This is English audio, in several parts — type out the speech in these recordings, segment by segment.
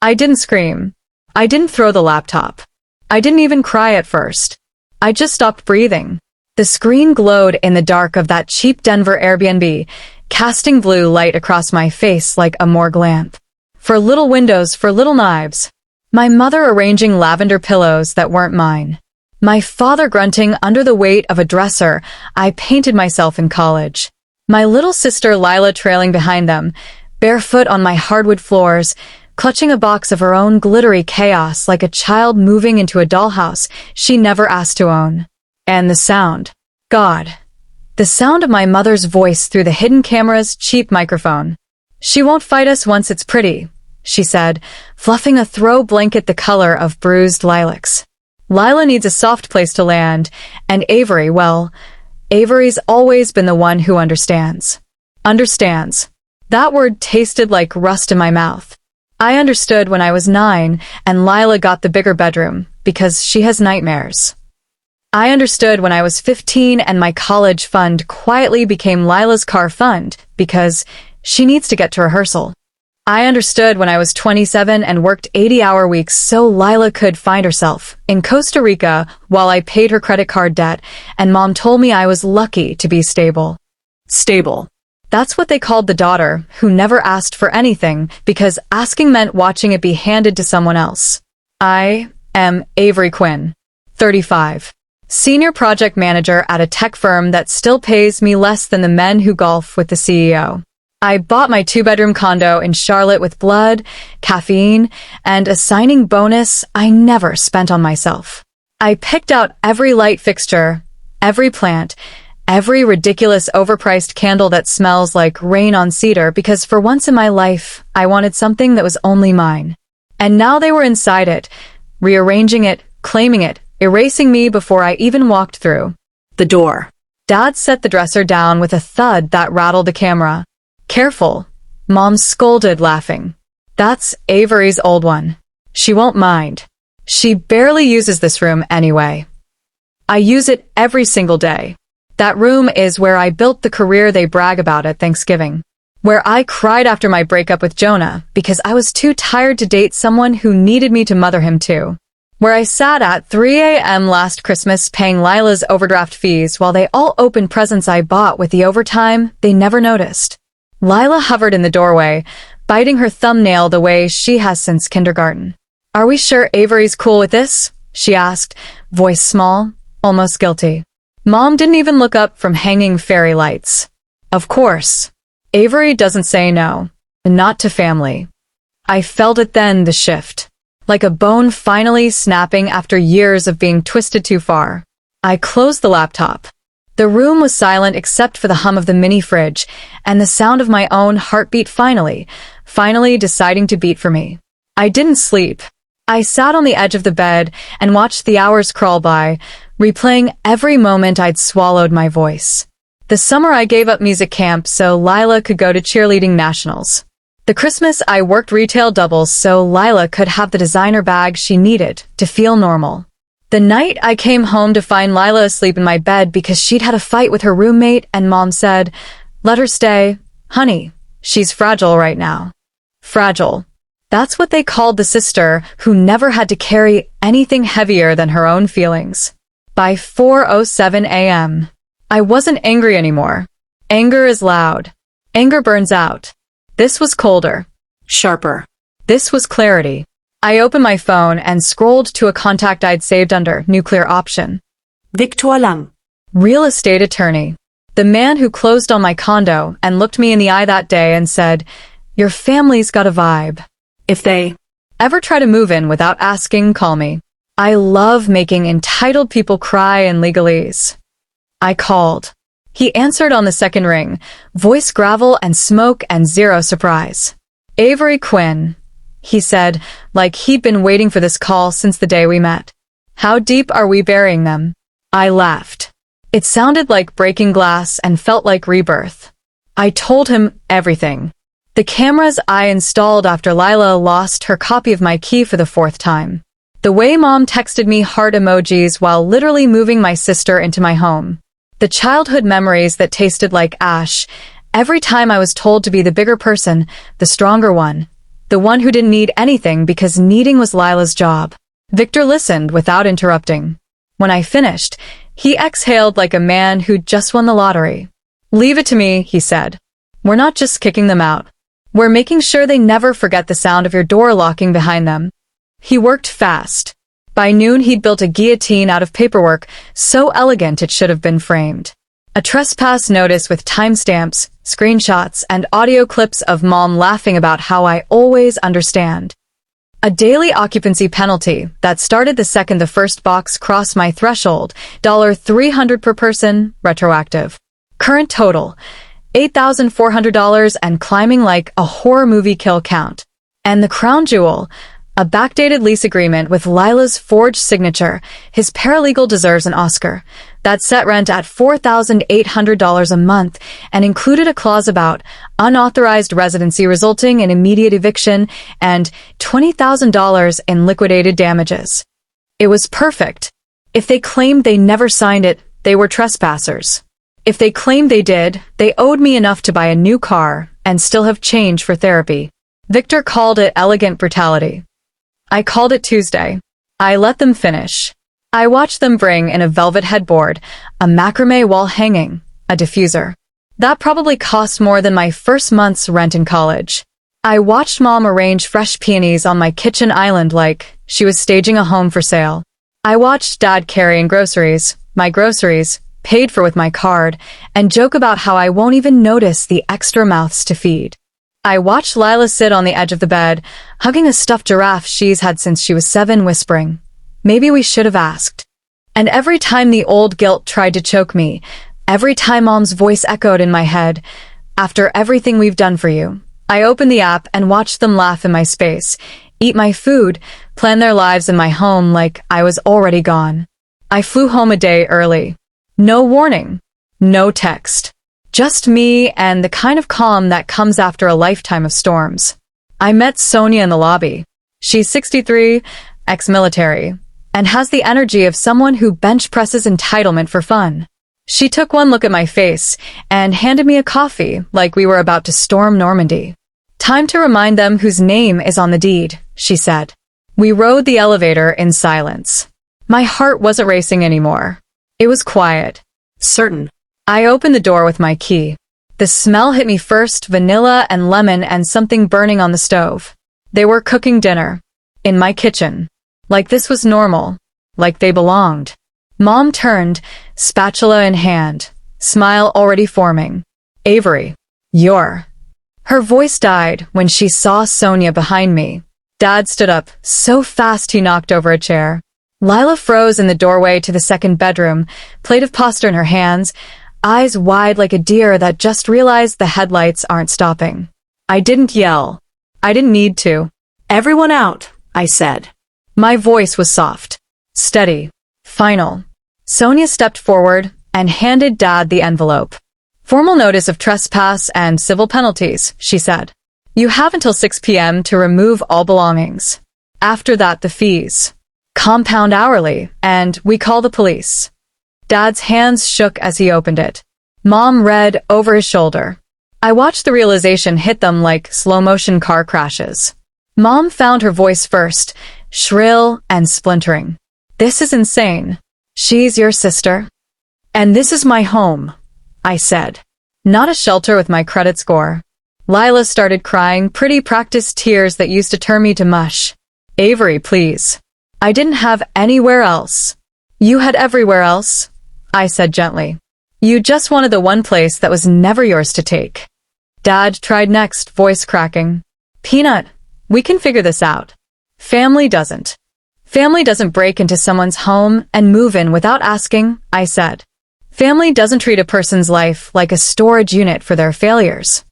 I didn't scream. I didn't throw the laptop. I didn't even cry at first. I just stopped breathing. The screen glowed in the dark of that cheap Denver Airbnb, casting blue light across my face like a morgue lamp. For little windows, for little knives. My mother arranging lavender pillows that weren't mine. My father grunting under the weight of a dresser I painted myself in college. My little sister Lila trailing behind them, barefoot on my hardwood floors, clutching a box of her own glittery chaos like a child moving into a dollhouse she never asked to own. And the sound. God. The sound of my mother's voice through the hidden camera's cheap microphone. She won't fight us once it's pretty, she said, fluffing a throw blanket the color of bruised lilacs. Lila needs a soft place to land, and Avery, well, Avery's always been the one who understands. Understands. That word tasted like rust in my mouth. I understood when I was 9 and Lila got the bigger bedroom, because she has nightmares. I understood when I was 15 and my college fund quietly became Lila's car fund, because she needs to get to rehearsal. I understood when I was 27 and worked 80-hour weeks so Lila could find herself in Costa Rica while I paid her credit card debt, and Mom told me I was lucky to be stable. Stable. That's what they called the daughter who never asked for anything because asking meant watching it be handed to someone else. I am Avery Quinn, 35. Senior project manager at a tech firm that still pays me less than the men who golf with the CEO. I bought my 2-bedroom condo in Charlotte with blood, caffeine, and a signing bonus I never spent on myself. I picked out every light fixture, every plant, every ridiculous overpriced candle that smells like rain on cedar because for once in my life, I wanted something that was only mine. And now they were inside it, rearranging it, claiming it, erasing me before I even walked through the door. Dad set the dresser down with a thud that rattled the camera. Careful, Mom scolded, laughing. That's Avery's old one. She won't mind. She barely uses this room anyway. I use it every single day. That room is where I built the career they brag about at Thanksgiving. Where I cried after my breakup with Jonah because I was too tired to date someone who needed me to mother him too. Where I sat at 3 a.m. last Christmas paying Lila's overdraft fees while they all opened presents I bought with the overtime they never noticed. Lila hovered in the doorway, biting her thumbnail the way she has since kindergarten. Are we sure Avery's cool with this? She asked, voice small, almost guilty. Mom didn't even look up from hanging fairy lights. Of course. Avery doesn't say no. Not to family. I felt it then, the shift. Like a bone finally snapping after years of being twisted too far. I closed the laptop. The room was silent except for the hum of the mini fridge and the sound of my own heartbeat finally deciding to beat for me. I didn't sleep. I sat on the edge of the bed and watched the hours crawl by, replaying every moment I'd swallowed my voice. The summer I gave up music camp so Lila could go to cheerleading nationals. The Christmas I worked retail doubles so Lila could have the designer bag she needed to feel normal. The night I came home to find Lila asleep in my bed because she'd had a fight with her roommate and Mom said, "Let her stay. Honey, she's fragile right now." Fragile. That's what they called the sister who never had to carry anything heavier than her own feelings. By 4:07 a.m., I wasn't angry anymore. Anger is loud. Anger burns out. This was colder. Sharper. This was clarity. I opened my phone and scrolled to a contact I'd saved under nuclear option. Victor Lang. Real estate attorney. The man who closed on my condo and looked me in the eye that day and said, "Your family's got a vibe. If they ever try to move in without asking, call me." I love making entitled people cry in legalese. I called. He answered on the second ring, voice gravel and smoke and zero surprise. "Avery Quinn," he said, like he'd been waiting for this call since the day we met. "How deep are we burying them?" I laughed. It sounded like breaking glass and felt like rebirth. I told him everything. The cameras I installed after Lila lost her copy of my key for the 4th time. The way Mom texted me heart emojis while literally moving my sister into my home. The childhood memories that tasted like ash every time I was told to be the bigger person, the stronger one, the one who didn't need anything because needing was Lila's job. Victor listened without interrupting. When I finished, he exhaled like a man who'd just won the lottery. "Leave it to me," he said. "We're not just kicking them out. We're making sure they never forget the sound of your door locking behind them." He worked fast. By noon, he'd built a guillotine out of paperwork so elegant it should have been framed. A trespass notice with timestamps, screenshots, and audio clips of Mom laughing about how I always understand. A daily occupancy penalty that started the second the first box crossed my threshold, $300 per person, retroactive. Current total, $8,400 and climbing like a horror movie kill count. And the crown jewel, a backdated lease agreement with Lila's forged signature. His paralegal deserves an Oscar. That set rent at $4,800 a month and included a clause about unauthorized residency resulting in immediate eviction and $20,000 in liquidated damages. It was perfect. If they claimed they never signed it, they were trespassers. If they claimed they did, they owed me enough to buy a new car and still have change for therapy. Victor called it elegant brutality. I called it Tuesday. I let them finish. I watched them bring in a velvet headboard, a macrame wall hanging, a diffuser. That probably cost more than my first month's rent in college. I watched Mom arrange fresh peonies on my kitchen island like she was staging a home for sale. I watched Dad carry in groceries, my groceries, paid for with my card, and joke about how I won't even notice the extra mouths to feed. I watched Lila sit on the edge of the bed, hugging a stuffed giraffe she's had since she was 7, whispering, "Maybe we should have asked." And every time the old guilt tried to choke me, every time Mom's voice echoed in my head, "After everything we've done for you," I opened the app and watched them laugh in my space, eat my food, plan their lives in my home like I was already gone. I flew home a day early. No warning. No text. Just me and the kind of calm that comes after a lifetime of storms. I met Sonia in the lobby. She's 63, ex-military, and has the energy of someone who bench presses entitlement for fun. She took one look at my face and handed me a coffee like we were about to storm Normandy. "Time to remind them whose name is on the deed," she said. We rode the elevator in silence. My heart wasn't racing anymore. It was quiet. Certain. I opened the door with my key. The smell hit me first, vanilla and lemon and something burning on the stove. They were cooking dinner. In my kitchen. Like this was normal. Like they belonged. Mom turned, spatula in hand, smile already forming. "Avery, you're..." Her voice died when she saw Sonia behind me. Dad stood up, so fast he knocked over a chair. Lila froze in the doorway to the second bedroom, plate of pasta in her hands, eyes wide like a deer that just realized the headlights aren't stopping. I didn't yell. I didn't need to. "Everyone out," I said. My voice was soft, steady, final. Sonia stepped forward and handed Dad the envelope. "Formal notice of trespass and civil penalties," she said. "You have until 6 p.m. to remove all belongings. After that, the fees. Compound hourly, and we call the police." Dad's hands shook as he opened it. Mom read over his shoulder. I watched the realization hit them like slow-motion car crashes. Mom found her voice first, shrill and splintering. "This is insane. She's your sister. And this is my home," I said. "Not a shelter with my credit score." Lila started crying, pretty practiced tears that used to turn me to mush. "Avery, please. I didn't have anywhere else." "You had everywhere else," I said gently. "You just wanted the one place that was never yours to take." Dad tried next, voice cracking. "Peanut, we can figure this out. Family doesn't. Family doesn't break into someone's home and move in without asking," I said. "Family doesn't treat a person's life like a storage unit for their failures."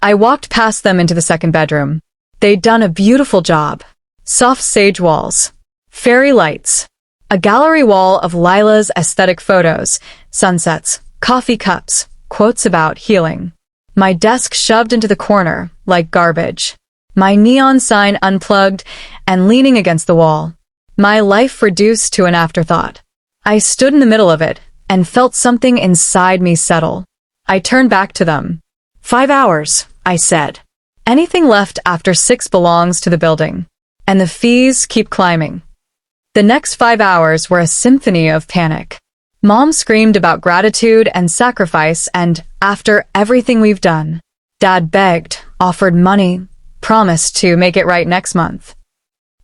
I walked past them into the second bedroom. They'd done a beautiful job. Soft sage walls. Fairy lights. A gallery wall of Lila's aesthetic photos, sunsets, coffee cups, quotes about healing. My desk shoved into the corner, like garbage. My neon sign unplugged and leaning against the wall. My life reduced to an afterthought. I stood in the middle of it and felt something inside me settle. I turned back to them. 5 hours, I said. Anything left after 6 belongs to the building. And the fees keep climbing. The next 5 hours were a symphony of panic. Mom screamed about gratitude and sacrifice, and after everything we've done, Dad begged, offered money, promised to make it right next month.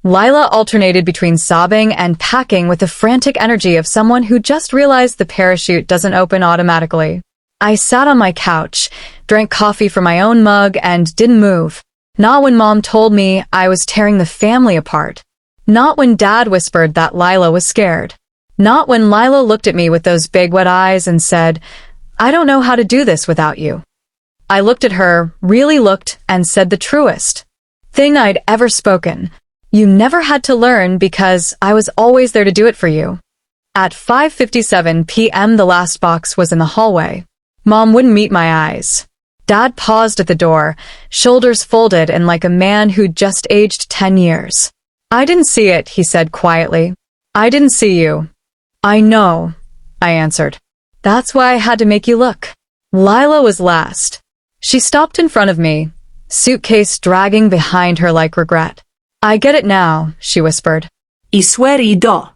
Lila alternated between sobbing and packing with the frantic energy of someone who just realized the parachute doesn't open automatically. I sat on my couch, drank coffee from my own mug, and didn't move. Not when Mom told me I was tearing the family apart. Not when Dad whispered that Lila was scared. Not when Lila looked at me with those big wet eyes and said, "I don't know how to do this without you." I looked at her, really looked, and said the truest thing I'd ever spoken. You never had to learn because I was always there to do it for you. At 5:57 p.m. the last box was in the hallway. Mom wouldn't meet my eyes. Dad paused at the door, shoulders folded and like a man who'd just aged 10 years. "I didn't see it," he said quietly. "I didn't see you." "I know," I answered. "That's why I had to make you look." Lila was last. She stopped in front of me, suitcase dragging behind her like regret. "I get it now," she whispered. I swear do.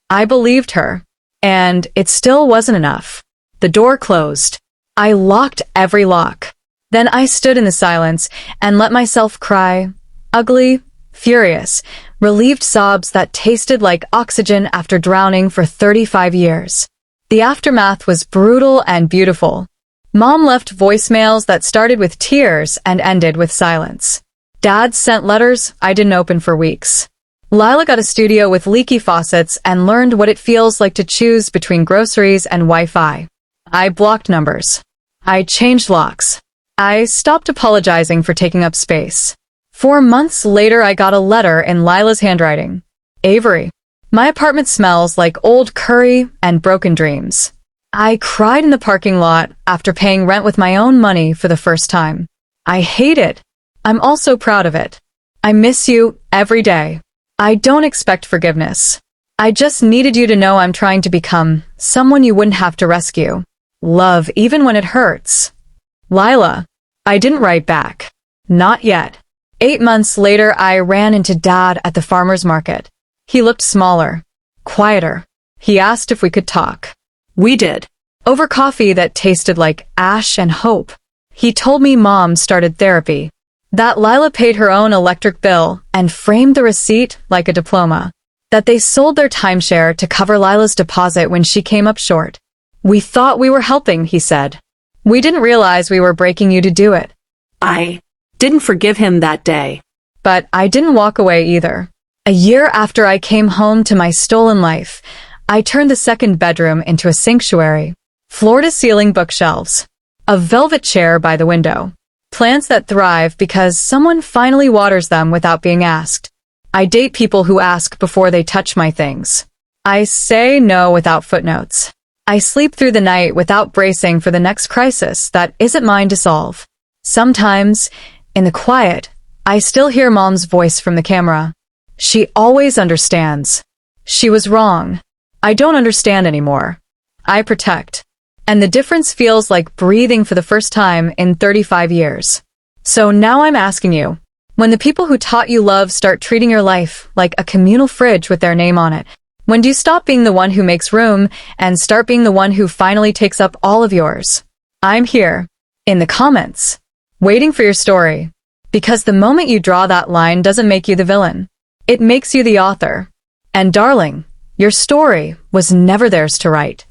I believed her, and it still wasn't enough. The door closed. I locked every lock. Then I stood in the silence and let myself cry, ugly, furious, relieved sobs that tasted like oxygen after drowning for 35 years. The aftermath was brutal and beautiful. Mom left voicemails that started with tears and ended with silence. Dad sent letters I didn't open for weeks. Lila got a studio with leaky faucets and learned what it feels like to choose between groceries and Wi-Fi. I blocked numbers. I changed locks. I stopped apologizing for taking up space. 4 months later, I got a letter in Lila's handwriting. "Avery, my apartment smells like old curry and broken dreams." I cried in the parking lot after paying rent with my own money for the first time. I hate it. I'm also proud of it. I miss you every day. I don't expect forgiveness. I just needed you to know I'm trying to become someone you wouldn't have to rescue. Love even when it hurts. Lila. I didn't write back. Not yet. 8 months later, I ran into Dad at the farmer's market. He looked smaller, quieter. He asked if we could talk. We did. Over coffee that tasted like ash and hope. He told me Mom started therapy, that Lila paid her own electric bill and framed the receipt like a diploma, that they sold their timeshare to cover Lila's deposit when she came up short. "We thought we were helping," he said. "We didn't realize we were breaking you to do it." I didn't forgive him that day. But I didn't walk away either. A year after I came home to my stolen life, I turned the second bedroom into a sanctuary. Floor-to-ceiling bookshelves. A velvet chair by the window. Plants that thrive because someone finally waters them without being asked. I date people who ask before they touch my things. I say no without footnotes. I sleep through the night without bracing for the next crisis that isn't mine to solve. Sometimes, in the quiet, I still hear Mom's voice from the camera. She always understands. She was wrong. I don't understand anymore. I protect. And the difference feels like breathing for the first time in 35 years. So now I'm asking you, when the people who taught you love start treating your life like a communal fridge with their name on it, when do you stop being the one who makes room and start being the one who finally takes up all of yours? I'm here, in the comments, waiting for your story. Because the moment you draw that line doesn't make you the villain. It makes you the author. And darling, your story was never theirs to write.